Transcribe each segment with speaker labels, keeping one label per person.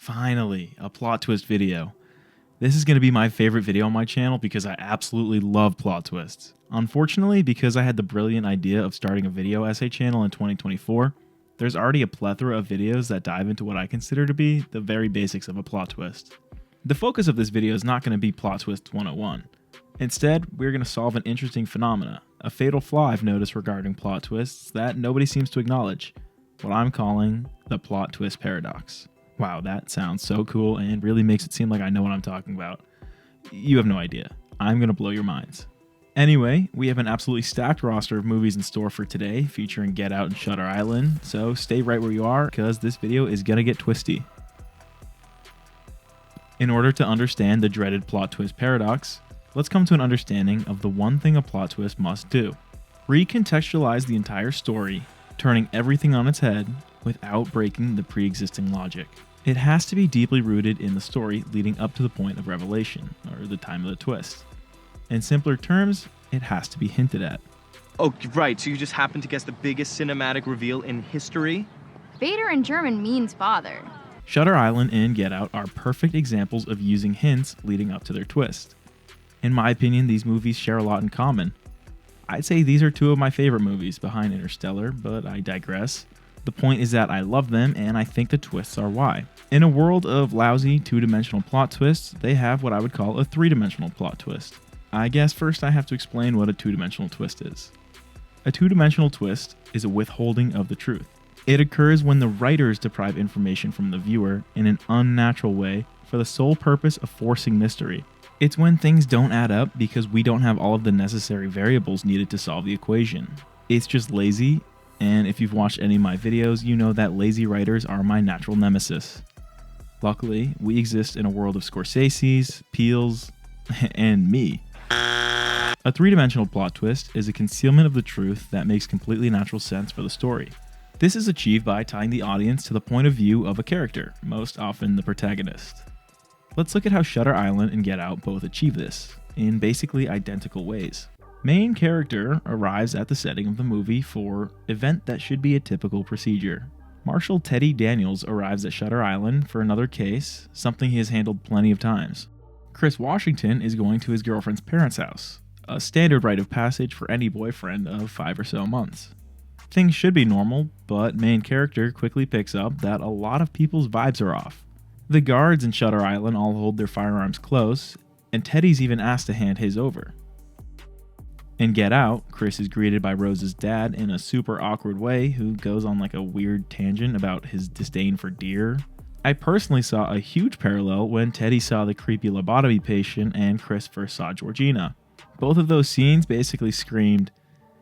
Speaker 1: Finally, a plot twist video. This is going to be my favorite video on my channel because I absolutely love plot twists. Unfortunately, because I had the brilliant idea of starting a video essay channel in 2024, there's already a plethora of videos that dive into what I consider to be the very basics of a plot twist. The focus of this video is not going to be plot twist 101. Instead, we're going to solve an interesting phenomena, a fatal flaw I've noticed regarding plot twists that nobody seems to acknowledge, what I'm calling the plot twist paradox. Wow, that sounds so cool and really makes it seem like I know what I'm talking about. You have no idea. I'm going to blow your minds. Anyway, we have an absolutely stacked roster of movies in store for today featuring Get Out and Shutter Island, so stay right where you are because this video is going to get twisty. In order to understand the dreaded plot twist paradox, let's come to an understanding of the one thing a plot twist must do. Recontextualize the entire story, turning everything on its head without breaking the pre-existing logic. It has to be deeply rooted in the story leading up to the point of revelation, or the time of the twist. In simpler terms, it has to be hinted at.
Speaker 2: Oh, right, so you just happened to guess the biggest cinematic reveal in history?
Speaker 3: Vader in German means father.
Speaker 1: Shutter Island and Get Out are perfect examples of using hints leading up to their twist. In my opinion, these movies share a lot in common. I'd say these are two of my favorite movies behind Interstellar, but I digress. The point is that I love them and I think the twists are why. In a world of lousy two-dimensional plot twists, they have what I would call a three-dimensional plot twist. I guess first I have to explain what a two-dimensional twist is. A two-dimensional twist is a withholding of the truth. It occurs when the writers deprive information from the viewer in an unnatural way for the sole purpose of forcing mystery. It's when things don't add up because we don't have all of the necessary variables needed to solve the equation. It's just lazy, and if you've watched any of my videos, you know that lazy writers are my natural nemesis. Luckily, we exist in a world of Scorsese's, Peele's, and me. A three-dimensional plot twist is a concealment of the truth that makes completely natural sense for the story. This is achieved by tying the audience to the point of view of a character, most often the protagonist. Let's look at how Shutter Island and Get Out both achieve this, in basically identical ways. Main character arrives at the setting of the movie for event that should be a typical procedure. Marshal Teddy Daniels arrives at Shutter Island for another case, something he has handled plenty of times. Chris Washington is going to his girlfriend's parents' house, a standard rite of passage for any boyfriend of 5 or so months. Things should be normal, but main character quickly picks up that a lot of people's vibes are off. The guards in Shutter Island all hold their firearms close, and Teddy's even asked to hand his over. In Get Out, Chris is greeted by Rose's dad in a super awkward way who goes on like a weird tangent about his disdain for deer. I personally saw a huge parallel when Teddy saw the creepy lobotomy patient and Chris first saw Georgina. Both of those scenes basically screamed,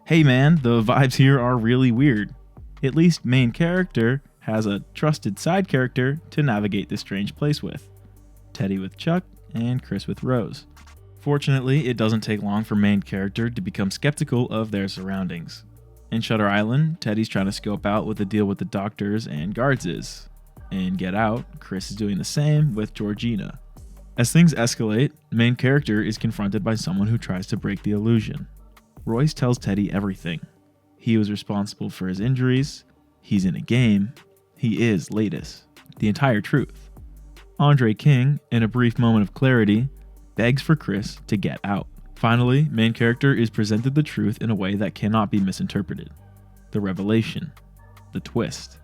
Speaker 1: "Hey man, the vibes here are really weird." At least main character has a trusted side character to navigate this strange place with. Teddy with Chuck and Chris with Rose. Fortunately, it doesn't take long for main character to become skeptical of their surroundings. In Shutter Island, Teddy's trying to scope out what the deal with the doctors and guards is. In Get Out, Chris is doing the same with Georgina. As things escalate, main character is confronted by someone who tries to break the illusion. Royce tells Teddy everything. He was responsible for his injuries, he's in a game, he is Latest, the entire truth. Andre King, in a brief moment of clarity, begs for Chris to get out. Finally, main character is presented the truth in a way that cannot be misinterpreted. The revelation, the twist.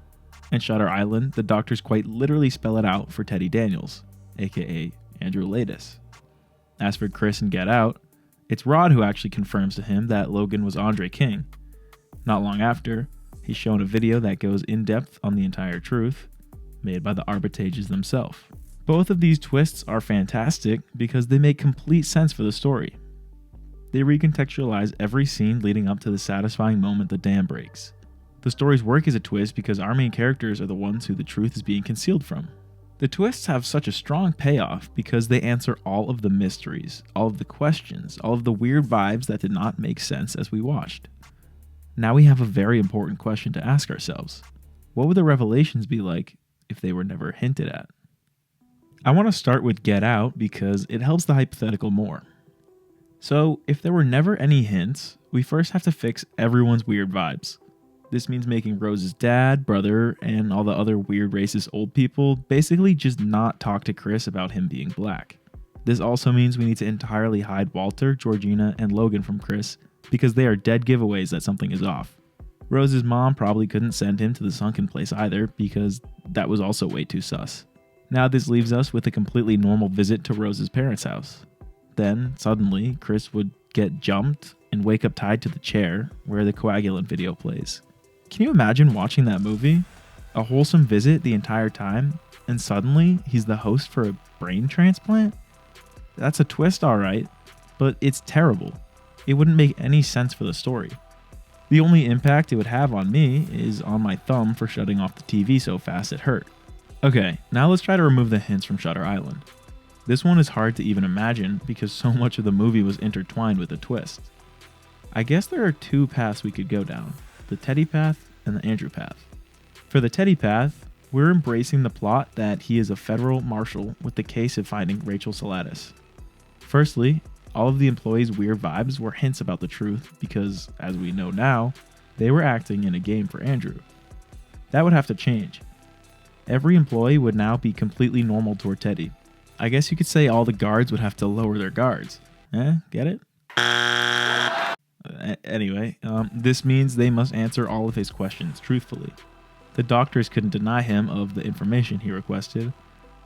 Speaker 1: In Shutter Island, the doctors quite literally spell it out for Teddy Daniels, aka Andrew Latest. As for Chris and Get Out, it's Rod who actually confirms to him that Logan was Andre King. Not long after, he's shown a video that goes in depth on the entire truth, made by the Arbitrages themselves. Both of these twists are fantastic because they make complete sense for the story. They recontextualize every scene leading up to the satisfying moment the dam breaks. The story's work is a twist because our main characters are the ones who the truth is being concealed from. The twists have such a strong payoff because they answer all of the mysteries, all of the questions, all of the weird vibes that did not make sense as we watched. Now we have a very important question to ask ourselves. What would the revelations be like if they were never hinted at? I want to start with Get Out because it helps the hypothetical more. So, if there were never any hints, we first have to fix everyone's weird vibes. This means making Rose's dad, brother, and all the other weird racist old people basically just not talk to Chris about him being black. This also means we need to entirely hide Walter, Georgina, and Logan from Chris because they are dead giveaways that something is off. Rose's mom probably couldn't send him to the sunken place either because that was also way too sus. Now this leaves us with a completely normal visit to Rose's parents' house. Then, suddenly, Chris would get jumped and wake up tied to the chair where the coagulant video plays. Can you imagine watching that movie? A wholesome visit the entire time, and suddenly he's the host for a brain transplant? That's a twist, alright, but it's terrible. It wouldn't make any sense for the story. The only impact it would have on me is on my thumb for shutting off the TV so fast it hurt. Okay, now let's try to remove the hints from Shutter Island. This one is hard to even imagine because so much of the movie was intertwined with a twist. I guess there are two paths we could go down, the Teddy path and the Andrew path. For the Teddy path, we're embracing the plot that he is a federal marshal with the case of finding Rachel Salatis. Firstly, all of the employees' weird vibes were hints about the truth because, as we know now, they were acting in a game for Andrew. That would have to change. Every employee would now be completely normal toward Teddy. I guess you could say all the guards would have to lower their guards. Get it? Anyway, this means they must answer all of his questions truthfully. The doctors couldn't deny him of the information he requested,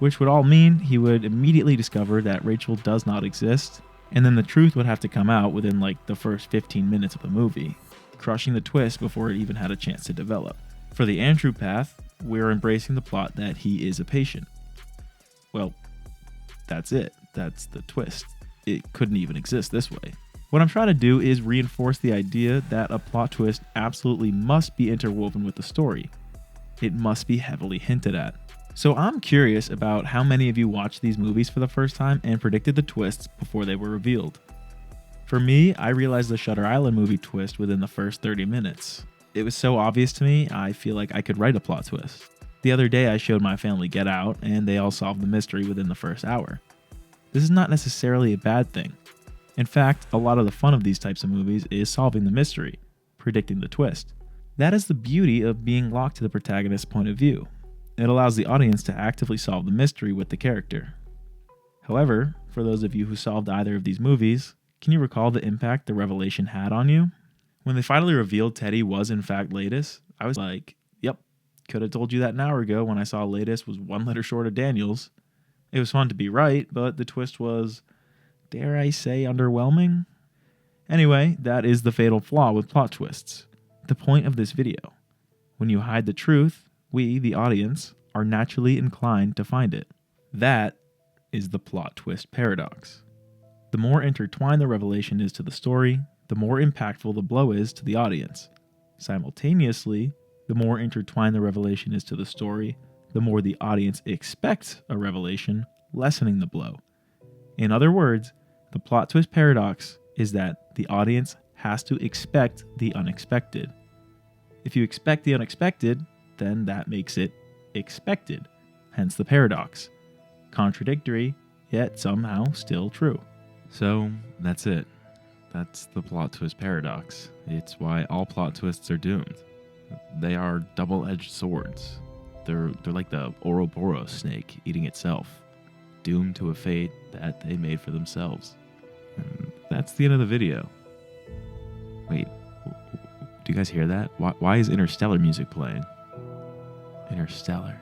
Speaker 1: which would all mean he would immediately discover that Rachel does not exist, and then the truth would have to come out within like the first 15 minutes of the movie, crushing the twist before it even had a chance to develop. For the Andrew path, we're embracing the plot that he is a patient. Well, that's it. That's the twist. It couldn't even exist this way. What I'm trying to do is reinforce the idea that a plot twist absolutely must be interwoven with the story. It must be heavily hinted at. So I'm curious about how many of you watched these movies for the first time and predicted the twists before they were revealed. For me, I realized the Shutter Island movie twist within the first 30 minutes. It was so obvious to me, I feel like I could write a plot twist. The other day I showed my family Get Out, and they all solved the mystery within the first hour. This is not necessarily a bad thing. In fact, a lot of the fun of these types of movies is solving the mystery, predicting the twist. That is the beauty of being locked to the protagonist's point of view. It allows the audience to actively solve the mystery with the character. However, for those of you who solved either of these movies, can you recall the impact the revelation had on you? When they finally revealed Teddy was in fact Ladis, I was like, yep, could have told you that an hour ago when I saw Ladis was one letter short of Daniels. It was fun to be right, but the twist was, dare I say, underwhelming? Anyway, that is the fatal flaw with plot twists. The point of this video. When you hide the truth, we, the audience, are naturally inclined to find it. That is the plot twist paradox. The more intertwined the revelation is to the story, the more impactful the blow is to the audience. Simultaneously, the more intertwined the revelation is to the story, the more the audience expects a revelation, lessening the blow. In other words, the plot twist paradox is that the audience has to expect the unexpected. If you expect the unexpected, then that makes it expected, hence the paradox. Contradictory, yet somehow still true.
Speaker 4: So, that's it. That's the plot twist paradox. It's why all plot twists are doomed. They are double-edged swords. They're like the Ouroboros snake eating itself, doomed to a fate that they made for themselves. And that's the end of the video. Wait, do you guys hear that? Why is Interstellar music playing? Interstellar.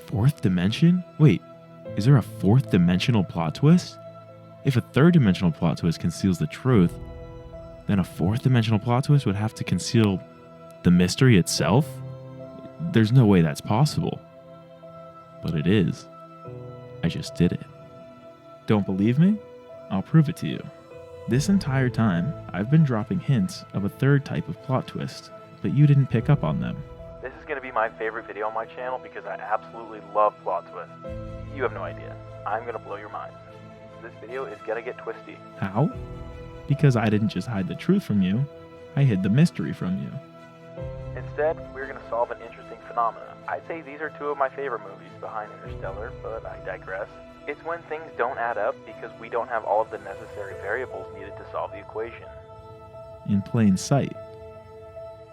Speaker 4: Fourth dimension? Wait, is there a fourth dimensional plot twist? If a third dimensional plot twist conceals the truth, then a fourth dimensional plot twist would have to conceal the mystery itself? There's no way that's possible. But it is. I just did it.
Speaker 1: Don't believe me? I'll prove it to you. This entire time, I've been dropping hints of a third type of plot twist, but you didn't pick up on them.
Speaker 5: This is going to be my favorite video on my channel because I absolutely love plot twists. You have no idea. I'm going to blow your mind. This video is going to get twisty.
Speaker 1: How? Because I didn't just hide the truth from you, I hid the mystery from you.
Speaker 5: Instead, we're going to solve an interesting phenomena. I'd say these are two of my favorite movies behind Interstellar, but I digress. It's when things don't add up because we don't have all of the necessary variables needed to solve the equation.
Speaker 1: In plain sight.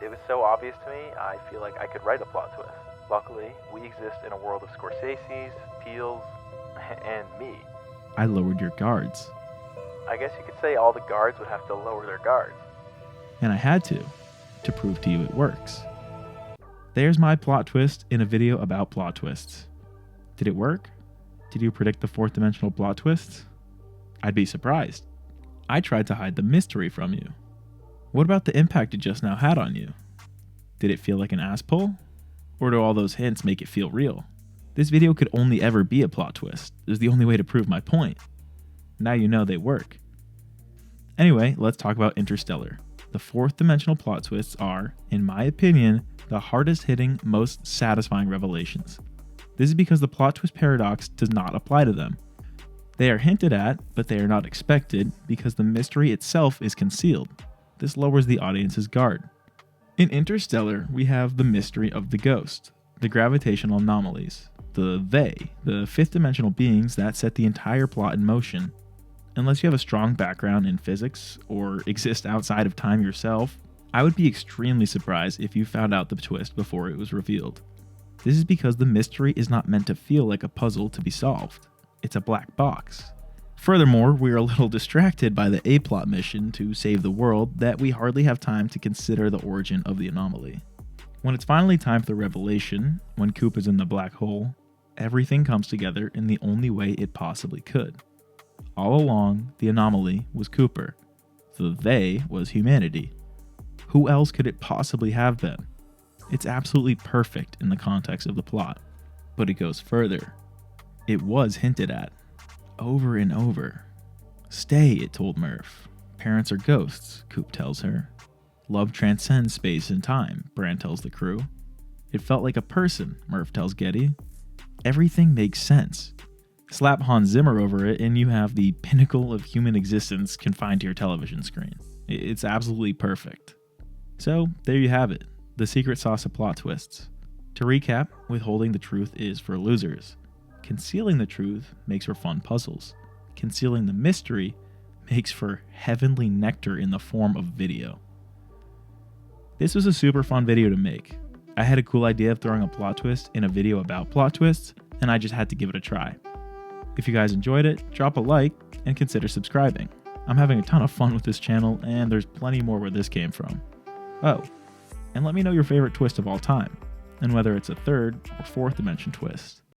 Speaker 5: It was so obvious to me, I feel like I could write a plot twist. Luckily, we exist in a world of Scorsese's, Peele's, and me.
Speaker 1: I lowered your guards.
Speaker 5: I guess you could say all the guards would have to lower their guards.
Speaker 1: And I had to prove to you it works. There's my plot twist in a video about plot twists. Did it work? Did you predict the fourth dimensional plot twists? I'd be surprised. I tried to hide the mystery from you. What about the impact it just now had on you? Did it feel like an ass pull? Or do all those hints make it feel real? This video could only ever be a plot twist. It was the only way to prove my point. Now you know they work. Anyway, let's talk about Interstellar. The fourth dimensional plot twists are, in my opinion, the hardest hitting, most satisfying revelations. This is because the plot twist paradox does not apply to them. They are hinted at, but they are not expected because the mystery itself is concealed. This lowers the audience's guard. In Interstellar, we have the mystery of the ghost, the gravitational anomalies, the fifth dimensional beings that set the entire plot in motion. Unless you have a strong background in physics or exist outside of time yourself, I would be extremely surprised if you found out the twist before it was revealed. This is because the mystery is not meant to feel like a puzzle to be solved. It's a black box. Furthermore, we are a little distracted by the A-plot mission to save the world that we hardly have time to consider the origin of the anomaly. When it's finally time for the revelation, when Coop is in the black hole, everything comes together in the only way it possibly could. All along, the anomaly was Cooper. The they was humanity. Who else could it possibly have been? It's absolutely perfect in the context of the plot. But it goes further. It was hinted at. Over and over. Stay, it told Murph. Parents are ghosts, Coop tells her. Love transcends space and time, Brand tells the crew. It felt like a person, Murph tells Getty. Everything makes sense. Slap Hans Zimmer over it and you have the pinnacle of human existence confined to your television screen. It's absolutely perfect. So, there you have it. The secret sauce of plot twists. To recap, withholding the truth is for losers. Concealing the truth makes for fun puzzles. Concealing the mystery makes for heavenly nectar in the form of video. This was a super fun video to make. I had a cool idea of throwing a plot twist in a video about plot twists, and I just had to give it a try. If you guys enjoyed it, drop a like and consider subscribing. I'm having a ton of fun with this channel, and there's plenty more where this came from. Oh, and let me know your favorite twist of all time, and whether it's a third or fourth dimension twist.